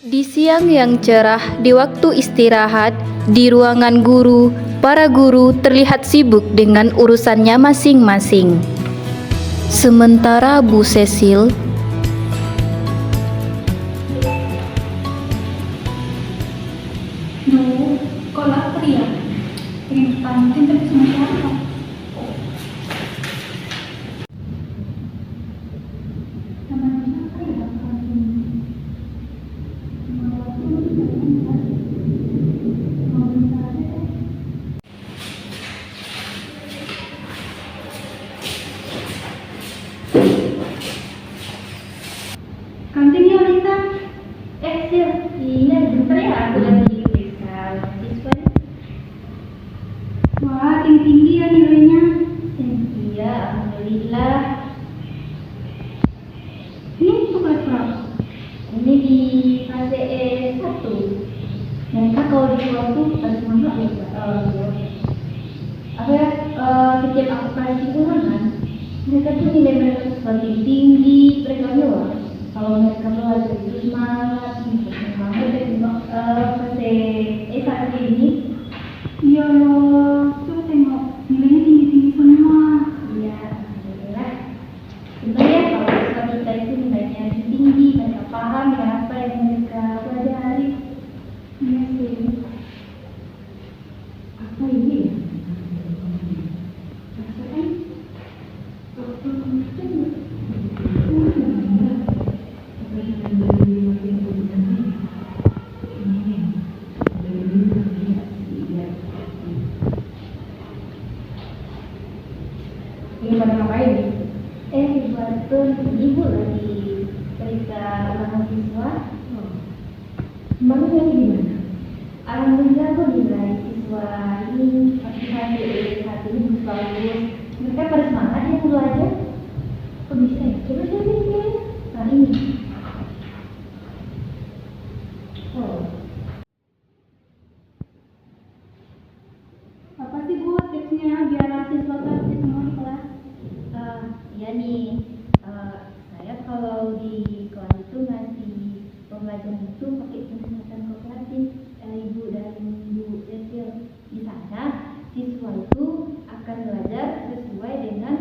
Di siang yang cerah, di waktu istirahat, di ruangan guru, para guru terlihat sibuk dengan urusannya masing-masing. Sementara Bu Cecil Duh, kok lapar ya? Pengen ke kantin tapi sama siapa? Sama siapa ya ke kantin? Sama aku mau bentar deh. Kantin ya, Lisa? Sil, iya bentar ya aku lagi periksa siswa nih. Wah, tinggi-tinggi ya nilainya. Iya, alhamdulillah. Ini untuk kelas berapa? Ini di KCE 1. Mereka kalau di kelas tuh semangat ya, apa ya, setiap aku kasih ulangan, mereka tuh nilai mereka semakin tinggi, mereka bilang kalau mereka belajar itu semangat, semangat dari KCE ini. Iya loh, tuh tengok nilainya tinggi-tinggi semua. Iya, alhamdulillah. Benar ya kalau siswa kita itu nilainya tinggi, mereka paham ya apa yang mereka pelajari. Iya sih. Apa ini ya? Perasaan waktu Ini pada ngapain nih? Buatun ibu lagi periksa ulangan siswa. Emangnya ini gimana? Alhamdulillah kok nilai siswa ini HTE saat ini bagus. Mereka pada semangat ya belajar. Kok bisa ya? Coba saya lihat. Nah ini. Oh. apa sih Bu tipsnya biar siswa tertib semua di kelas? Iya nih, saya kalau di kelas itu ngasih pembelajaran itu pakai pendekatan kooperatif, Ibu dan Bu Cecil. Di sana siswa itu akan belajar sesuai dengan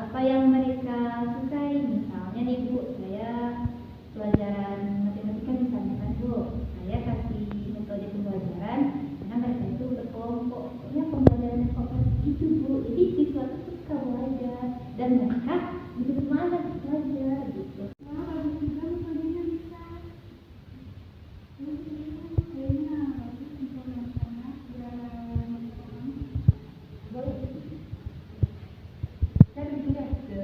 apa yang mereka sukai. Misalnya nih Bu, saya pelajaran matematika misalnya kan Bu, saya kasih metode pembelajaran karena mereka itu berkelompok. Pokoknya pembelajaran yang kooperatif itu Bu, jadi siswa itu suka belajar dan mereka itu semangat belajar gitu. Wah, bagus juga metodenya bisa. Kayaknya bagus untuk yang sana biar mereka paham. Boleh. Saya pergi deh ke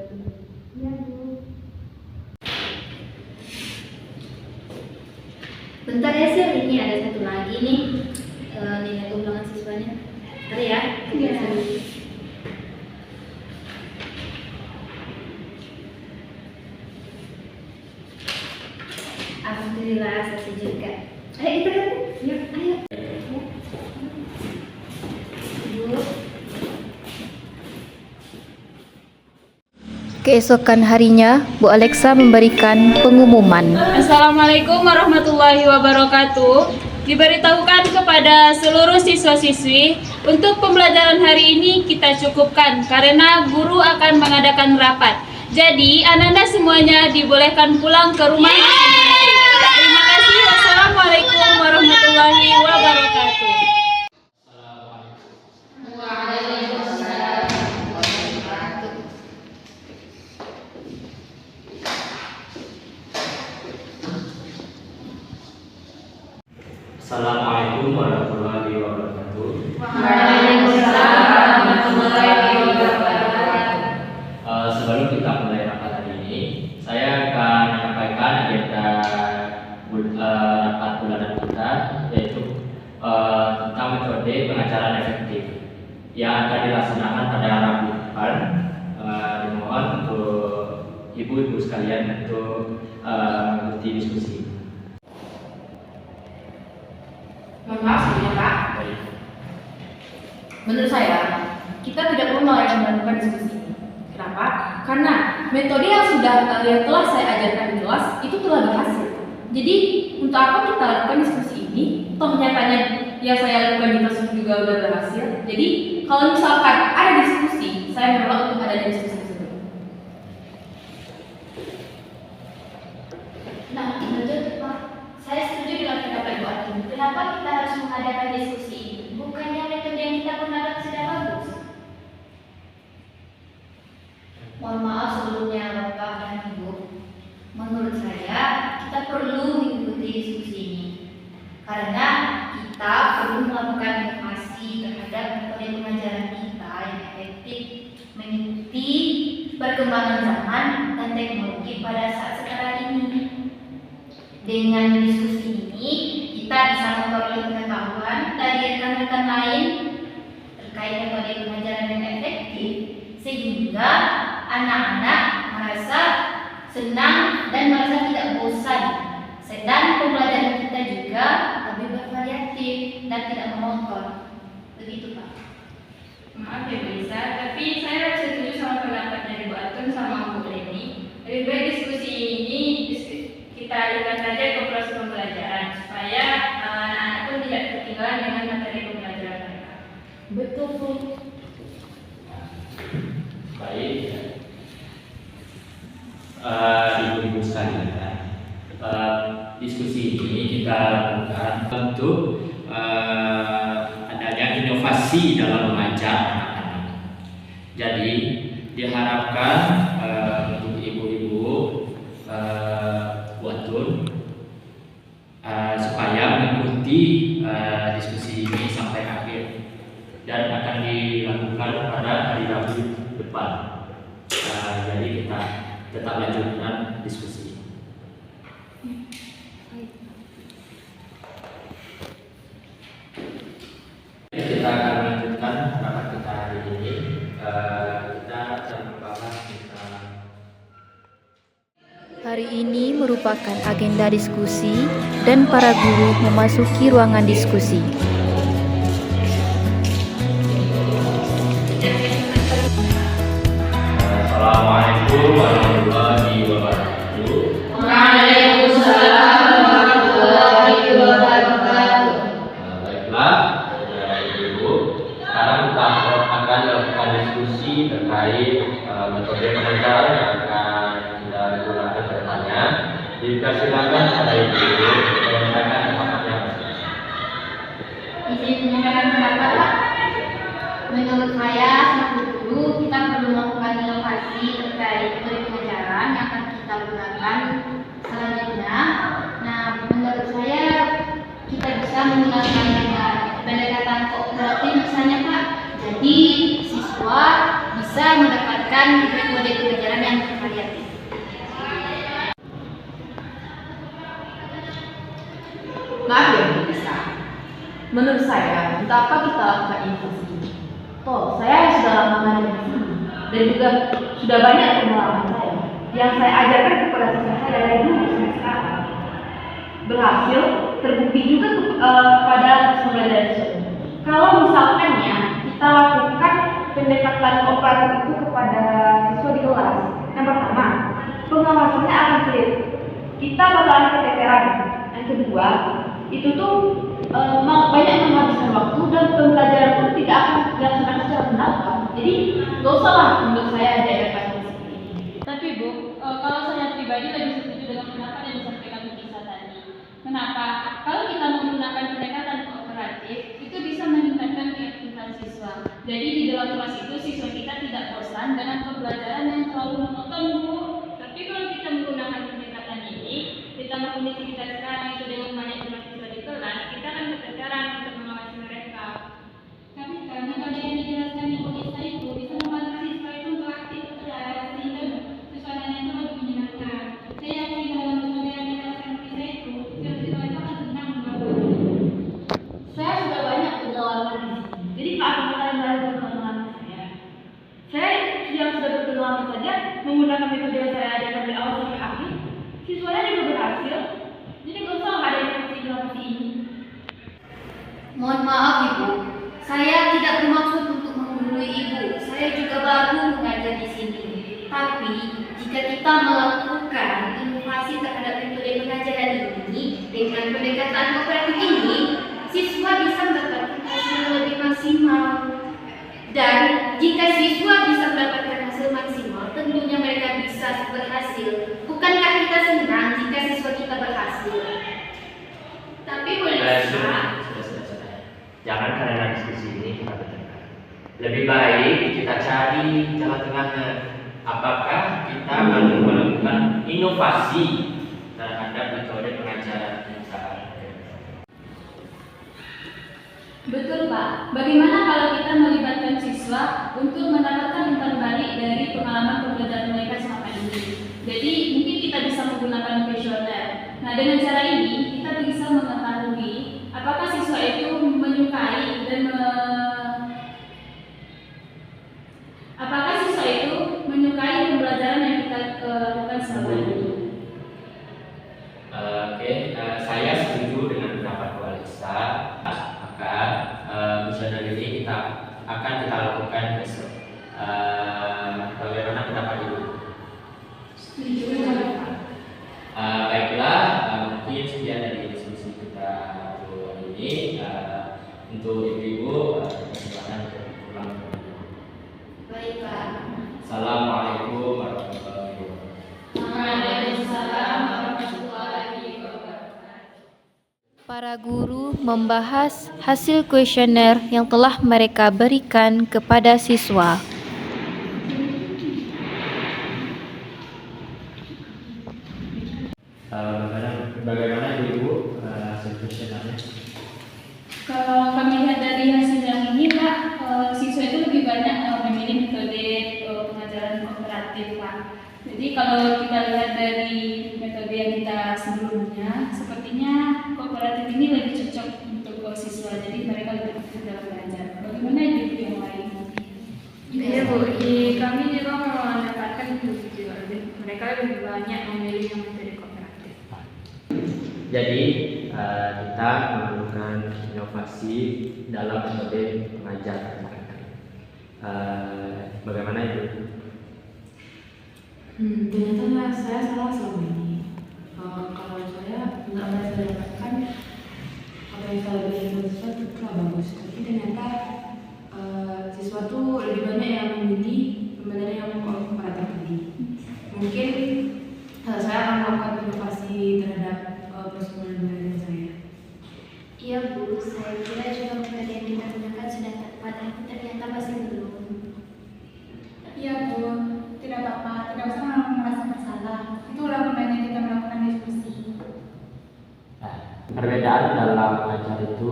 iya Bu. Bentar ya Sil, ini ada satu lagi nih nilai ulangan siswanya. Bentar ya. Iya. Alhamdulillah selesai juga. Ayo kita kan? Ya, ayo. Bu. keesokan harinya, Bu Alexa memberikan pengumuman. Assalamualaikum warahmatullahi wabarakatuh. Diberitahukan kepada seluruh siswa-siswi, untuk pembelajaran hari ini kita cukupkan karena guru akan mengadakan rapat. Jadi, anak-anak semuanya dibolehkan pulang ke rumah masing-masing. Terima kasih. Wassalamualaikum warahmatullahi wabarakatuh. Assalamualaikum warahmatullahi wabarakatuh. Waalaikumsalam warahmatullahi wabarakatuh. Sebelum kita mulai rapat hari ini, saya akan menyampaikan agenda rapat bulanan kita, yaitu tentang metode pengajaran efektif yang akan dilaksanakan pada Rabu depan. Dimohon untuk ibu-ibu sekalian untuk mengikuti diskusi. Mohon maaf sebelumnya Pak. Menurut saya, kita tidak perlu melakukan diskusi ini. Kenapa? Karena metode yang telah saya ajarkan di kelas itu telah berhasil. Jadi untuk apa kita lakukan diskusi ini? Toh nyatanya yang saya lakukan di tersebut juga udah berhasil. Jadi kalau misalkan ada diskusi, saya menolak untuk ada diskusi tersebut. Nah, betul Pak. Saya setuju dengan pendapat Bu Atin. Kenapa kita harus mengadakan diskusi ini? Bukannya metode yang kita gunakan sudah bagus? Mohon maaf sebelumnya Bapak dan Ibu. Menurut saya, kita perlu mengikuti diskusi ini. Karena kita perlu melakukan inovasi terhadap metode pengajaran kita yang efektif mengikuti perkembangan zaman dan teknologi pada saat sekarang ini. Dengan diskusi ini, kita bisa memperoleh pengetahuan dari rekan-rekan lain terkait metode pengajaran yang efektif, sehingga anak-anak merasa senang dan merasa tidak bosan. Sedang pembelajaran kita juga lebih bervariatif dan tidak monoton. Begitu Pak. Maaf ya Bu Isa, tapi saya setuju sama pendapat dari Bu Atun sama Bu Leni. Lebih baik diskusi ini kita alihkan saja ke proses pembelajaran supaya anak-anak pun tidak ketinggalan dengan materi pembelajaran mereka. Betul Bu. Baik, ibu-ibu sekalian, diskusi ini kita lakukan untuk adanya inovasi dalam mengajar anak-anak. Jadi diharapkan untuk ibu-ibu buatun supaya mengikuti diskusi ini sampai akhir dan akan dilakukan pada hari Rabu depan. Jadi kita tetap lanjutkan diskusi. Kita akan melanjutkan rapat kita hari ini. Kita akan membahas tentang Hari ini merupakan agenda diskusi dan para guru memasuki ruangan diskusi. Assalamualaikum warahmatullahi wabarakatuh. Waalaikumsalam warahmatullahi wabarakatuh. Baiklah, ibu-ibu. Sekarang kita akan melakukan diskusi terkait metode pengajaran yang akan kita gunakan ke depannya. Dipersilakan pada ibu-ibu menyampaikan pendapatnya masing-masing. Izin menyampaikan pendapat Pak. Menurut saya sebagai guru kita perlu melakukan inovasi terkait metode pengajaran yang akan kita gunakan selanjutnya. Nah, menurut saya kita bisa menggunakan dengan pendekatan kooperatif misalnya Pak. Jadi siswa bisa mendapatkan metode pengajaran yang bervariatif. Maaf ya Bu Isa. Menurut saya, untuk apa kita lakukan inovasi ini? Toh, saya sudah lama mengajar di sini dan juga sudah banyak pengalaman saya yang saya ajarkan kepada siswa saya dari dulu sampai sekarang. Berhasil, terbukti juga pada pembelajaran siswa. Kalau misalkan ya, kita lakukan pendekatan kooperatif itu kepada siswa di kelas. Yang pertama, pengawasannya akan sulit. Kita bakalan keteteran. Yang kedua, itu tuh banyak menghabiskan waktu dan pembelajaran pun tidak akan dilaksanakan secara benar. Jadi nggak usah lah menurut saya diadakan seperti ini. Tapi Bu, kalau saya pribadi lebih setuju dengan pendapat yang disampaikan Bu Isa tadi. Kenapa? Kalau kita menggunakan pendekatan kooperatif, itu bisa meningkatkan keaktifan siswa. Jadi di dalam kelas itu siswa kita tidak bosan dengan pembelajaran yang terlalu monoton Bu. Tapi kalau kita menggunakan pendekatan ini, ditambah kondisi kita sekarang itu dengan banyak siswa di kelas, kita akan keteteran untuk mengawasi mereka. Tapi karena metode yang dijelaskan Ibu Isa itu bisa membantu siswa itu untuk aktif belajar sehingga suasananya itu lebih menyenangkan. Saya yakin dalam metode yang dijelaskan Ibu Isa itu, siswa itu akan senang melakukannya. Saya sudah banyak pengalaman di sini. Jadi Pak Akan dari pengalaman saya. Saya yang sudah berpengalaman saja menggunakan metode yang saya ajarkan dari awal sampai akhir. Siswanya juga berhasil. Jadi nggak usah ada inovasi ini. Mohon maaf Ibu, saya tidak bermaksud untuk menggurui Ibu. Saya juga baru mengajar di sini. Tapi jika kita melakukan inovasi terhadap metode pengajaran ini, baik kita cari jalan tengahnya. Apakah kita perlu melakukan inovasi terhadap metode pengajaran kita? Betul Pak, bagaimana kalau kita melibatkan siswa untuk mendapatkan umpan balik dari pengalaman pembelajaran mereka selama ini? Jadi mungkin kita bisa menggunakan kuesioner. Nah dengan cara ini kita bisa mengetahui apakah siswa itu menyukai dan apakah siswa itu menyukai pembelajaran yang kita lakukan selama ini. Oke, saya setuju dengan pendapat Bu Alisa. Maka kuesioner ini akan kita lakukan besok. Bagaimana pendapat Ibu? Baiklah, mungkin sekian dari diskusi kita hari ini. Untuk ibu-ibu, silakan pulang. Baik Pak. Assalamualaikum warahmatullahi wabarakatuh. Waalaikumsalam warahmatullahi wabarakatuh. Para guru membahas hasil kuesioner yang telah mereka berikan kepada siswa. Bagaimana ibu hasil kuesionernya? Kalau kami lihat dari hasil yang ini Pak, siswa itu lebih banyak memilih metode pengajaran kooperatif Pak. Jadi kalau kita lihat dari metode yang kita sebelumnya, sepertinya kooperatif ini lebih cocok untuk siswa. Jadi mereka lebih aktif dalam belajar. Bagaimana ibu yang lain? Iya Bu, kami juga mendapatkan itu juga. Mereka lebih banyak memilih yang metode kooperatif. Jadi kita memerlukan inovasi dalam metode pengajaran. Bagaimana itu? Ternyata saya salah selama ini. Kalau saya nggak merasa dapatkan apa yang saya berikan siswa itu telah bagus. Tapi ternyata siswa tuh lebih banyak yang memilih pembelajaran yang kooperatif tadi. Mungkin saya akan melakukan inovasi terhadap proses pembelajaran saya. Iya Bu, saya kira juga metode yang kita gunakan sudah tepat, tapi ternyata masih belum. Iya Bu, tidak apa-apa, tidak usah merasa bersalah. Itulah gunanya kita melakukan diskusi. Perbedaan dalam mengajar itu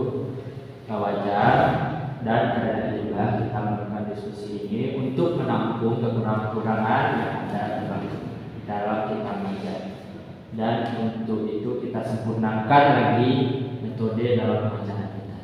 wajar, dan karena juga kita melakukan diskusi ini untuk menampung kekurangan-kekurangan yang ada dalam kita mengajar. Dan untuk itu kita sempurnakan lagi metode dalam pengajaran kita.